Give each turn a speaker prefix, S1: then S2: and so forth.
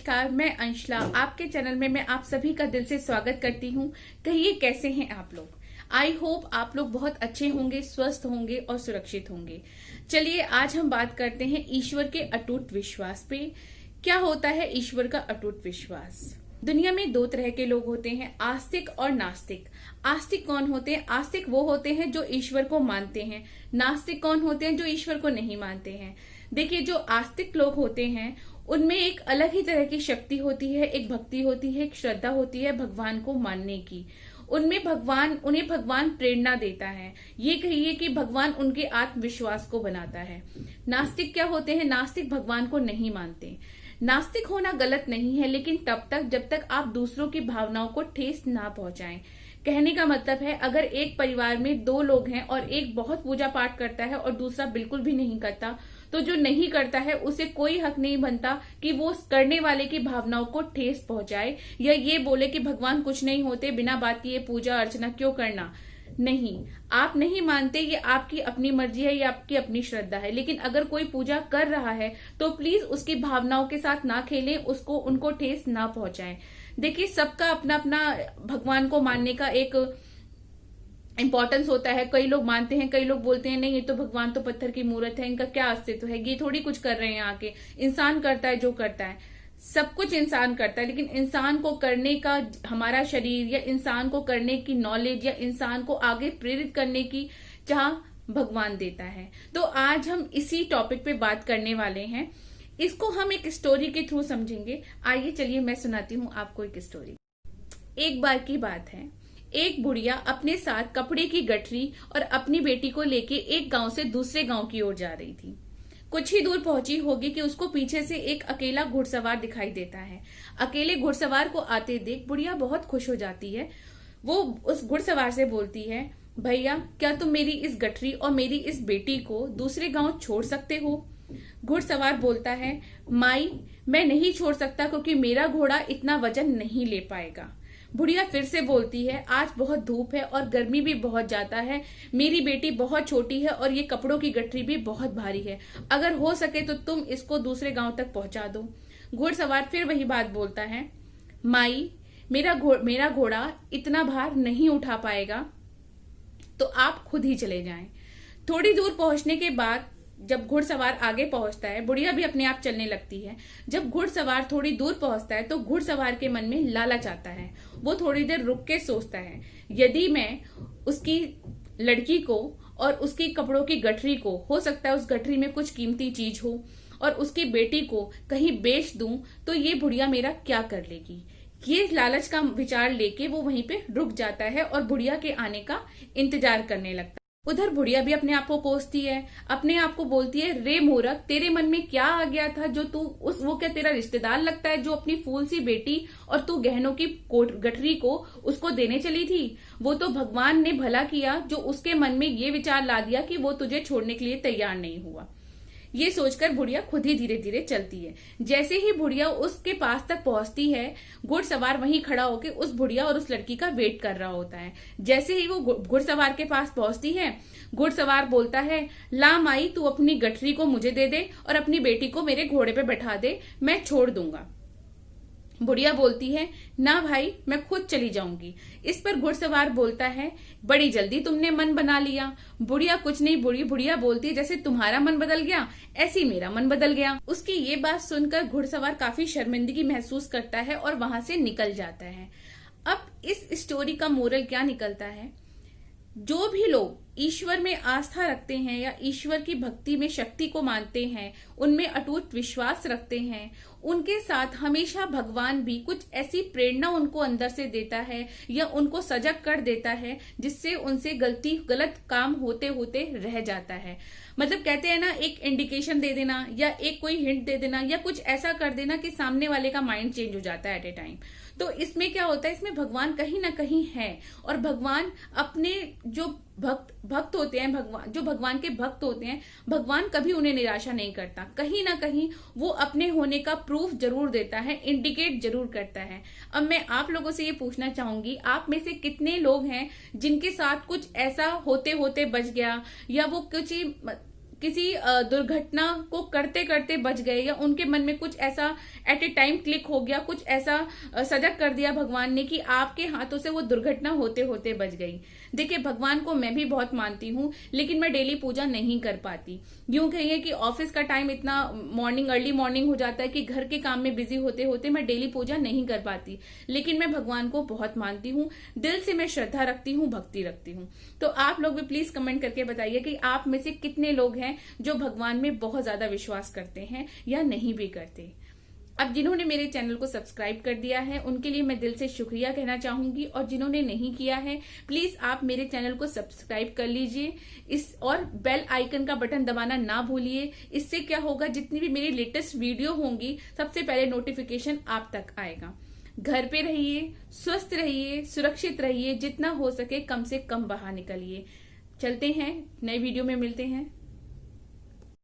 S1: नमस्कार, मैं अंशला आपके चैनल में मैं आप सभी का दिल से स्वागत करती हूँ। कहिए कैसे हैं आप लोग। आई होप आप लोग बहुत अच्छे होंगे, स्वस्थ होंगे और सुरक्षित होंगे। चलिए आज हम बात करते हैं ईश्वर के अटूट विश्वास पे। क्या होता है ईश्वर का अटूट विश्वास। दुनिया में दो तरह के लोग होते हैं, आस्तिक और नास्तिक। आस्तिक कौन होते हैं? आस्तिक वो होते हैं जो ईश्वर को मानते हैं। नास्तिक कौन होते हैं? जो ईश्वर को नहीं मानते हैं। देखिए, जो आस्तिक लोग होते हैं उनमें एक अलग ही तरह की शक्ति होती है, एक भक्ति होती है, एक श्रद्धा होती है भगवान को मानने की। उन्हें भगवान प्रेरणा देता है। ये कहिए कि भगवान उनके आत्मविश्वास को बनाता है। नास्तिक क्या होते हैं? नास्तिक भगवान को नहीं मानते। नास्तिक होना गलत नहीं है, लेकिन तब तक जब तक आप दूसरों की भावनाओं को ठेस ना पहुंचाएं। कहने का मतलब है, अगर एक परिवार में दो लोग हैं और एक बहुत पूजा पाठ करता है और दूसरा बिल्कुल भी नहीं करता, तो जो नहीं करता है उसे कोई हक नहीं बनता कि वो करने वाले की भावनाओं को ठेस पहुंचाए या ये बोले कि भगवान कुछ नहीं होते, बिना बात की ये पूजा अर्चना क्यों करना। नहीं, आप नहीं मानते, ये आपकी अपनी मर्जी है, ये आपकी अपनी श्रद्धा है। लेकिन अगर कोई पूजा कर रहा है तो प्लीज उसकी भावनाओं के साथ ना खेलें, उनको ठेस ना पहुंचाएं। देखिए, सबका अपना अपना भगवान को मानने का एक इंपॉर्टेंस होता है। कई लोग मानते हैं, कई लोग बोलते हैं नहीं, ये तो भगवान तो पत्थर की मूर्त है, इनका क्या अस्तित्व है, ये थोड़ी कुछ कर रहे हैं आके। इंसान करता है जो करता है, सब कुछ इंसान करता है, लेकिन इंसान को करने का हमारा शरीर या इंसान को करने की नॉलेज या इंसान को आगे प्रेरित करने की चाह भगवान देता है। तो आज हम इसी टॉपिक पे बात करने वाले हैं। इसको हम एक स्टोरी के थ्रू समझेंगे। आइए चलिए मैं सुनाती हूँ आपको एक स्टोरी। एक बार की बात है, एक बुढ़िया अपने साथ कपड़े की गठरी और अपनी बेटी को लेके एक गांव से दूसरे गांव की ओर जा रही थी। कुछ ही दूर पहुंची होगी कि उसको पीछे से एक अकेला घुड़सवार दिखाई देता है। अकेले घुड़सवार को आते देख बुढ़िया बहुत खुश हो जाती है। वो उस घुड़सवार से बोलती है, भैया क्या तुम मेरी इस गठरी और मेरी इस बेटी को दूसरे गांव छोड़ सकते हो? घुड़सवार बोलता है, माई मैं नहीं छोड़ सकता, क्योंकि मेरा घोड़ा इतना वजन नहीं ले पाएगा। बुढ़िया फिर से बोलती है, आज बहुत धूप है और गर्मी भी बहुत ज्यादा है, मेरी बेटी बहुत छोटी है और ये कपड़ों की गठरी भी बहुत भारी है, अगर हो सके तो तुम इसको दूसरे गांव तक पहुंचा दो। घुड़सवार फिर वही बात बोलता है, माई मेरा घोड़ा इतना भार नहीं उठा पाएगा, तो आप खुद ही चले जाएं। थोड़ी दूर पहुंचने के बाद जब घुड़सवार आगे पहुंचता है, बुढ़िया भी अपने आप चलने लगती है। जब घुड़सवार थोड़ी दूर पहुंचता है तो घुड़सवार के मन में लालच आता है। वो थोड़ी देर रुक के सोचता है, यदि मैं उसकी लड़की को और उसकी कपड़ों की गठरी को, हो सकता है उस गठरी में कुछ कीमती चीज हो, और उसकी बेटी को कहीं बेच दूं तो ये बुढ़िया मेरा क्या कर लेगी। ये लालच का विचार लेके वो वहीं पे रुक जाता है और बुढ़िया के आने का इंतजार करने लगता है। उधर बुढ़िया भी अपने आप को कोसती है, अपने आप को बोलती है, रे मूर्ख, तेरे मन में क्या आ गया था जो तू वो क्या तेरा रिश्तेदार लगता है जो अपनी फूल सी बेटी और तू गहनों की गठरी को उसको देने चली थी? वो तो भगवान ने भला किया जो उसके मन में ये विचार ला दिया कि वो तुझे छोड़ने के लिए तैयार नहीं हुआ। ये सोचकर बुढ़िया खुद ही धीरे धीरे चलती है। जैसे ही बुढ़िया उसके पास तक पहुंचती है, घुड़सवार वहीं खड़ा होकर उस बुढ़िया और उस लड़की का वेट कर रहा होता है। जैसे ही वो घुड़सवार के पास पहुंचती है, घुड़सवार बोलता है, ला माई तू अपनी गठरी को मुझे दे दे और अपनी बेटी को मेरे घोड़े पे बैठा दे, मैं छोड़ दूंगा। बुढ़िया बोलती है, ना भाई मैं खुद चली जाऊंगी। इस पर घुड़सवार बोलता है, बड़ी जल्दी तुमने मन बना लिया। बुढ़िया कुछ नहीं, बुढ़िया बोलती है, जैसे तुम्हारा मन बदल गया ऐसे ही मेरा मन बदल गया। उसकी ये बात सुनकर घुड़सवार काफी शर्मिंदगी महसूस करता है और वहां से निकल जाता है। अब इस स्टोरी का मोरल क्या निकलता है? जो भी लोग ईश्वर में आस्था रखते हैं या ईश्वर की भक्ति में शक्ति को मानते हैं, उनमें अटूट विश्वास रखते हैं, उनके साथ हमेशा भगवान भी कुछ ऐसी प्रेरणा उनको अंदर से देता है या उनको सजग कर देता है, जिससे उनसे गलत काम होते होते रह जाता है। मतलब कहते हैं ना, एक इंडिकेशन दे देना या एक कोई हिंट दे देना या कुछ ऐसा कर देना कि सामने वाले का माइंड चेंज हो जाता है एट ए टाइम। तो इसमें क्या होता है, इसमें भगवान कहीं ना कहीं है, और भगवान अपने जो भक्त होते हैं, जो भगवान के भक्त होते हैं, भगवान कभी उन्हें निराशा नहीं करता। कहीं ना कहीं वो अपने होने का प्रूफ जरूर देता है, इंडिकेट जरूर करता है। अब मैं आप लोगों से ये पूछना चाहूंगी, आप में से कितने लोग हैं जिनके साथ कुछ ऐसा होते होते बच गया, या वो कुछ किसी दुर्घटना को करते करते बच गए, या उनके मन में कुछ ऐसा एट ए टाइम क्लिक हो गया, कुछ ऐसा सजग कर दिया भगवान ने कि आपके हाथों से वो दुर्घटना होते होते बच गई। देखिए, भगवान को मैं भी बहुत मानती हूँ, लेकिन मैं डेली पूजा नहीं कर पाती। यूं कहिए कि ऑफिस का टाइम इतना अर्ली मॉर्निंग हो जाता है कि घर के काम में बिजी होते होते मैं डेली पूजा नहीं कर पाती। लेकिन मैं भगवान को बहुत मानती हूँ, दिल से मैं श्रद्धा रखती हूँ, भक्ति रखती हूँ। तो आप लोग भी प्लीज कमेंट करके बताइए कि आप में से कितने लोग हैं जो भगवान में बहुत ज्यादा विश्वास करते हैं या नहीं भी करते। अब जिन्होंने मेरे चैनल को सब्सक्राइब कर दिया है उनके लिए मैं दिल से शुक्रिया कहना चाहूंगी, और जिन्होंने नहीं किया है प्लीज आप मेरे चैनल को सब्सक्राइब कर लीजिए और बेल आइकन का बटन दबाना ना भूलिए। इससे क्या होगा, जितनी भी मेरी लेटेस्ट वीडियो होंगी सबसे पहले नोटिफिकेशन आप तक आएगा। घर पे रहिए, स्वस्थ रहिए, सुरक्षित रहिए, जितना हो सके कम से कम बाहर निकलिए। चलते हैं, नए वीडियो में मिलते हैं।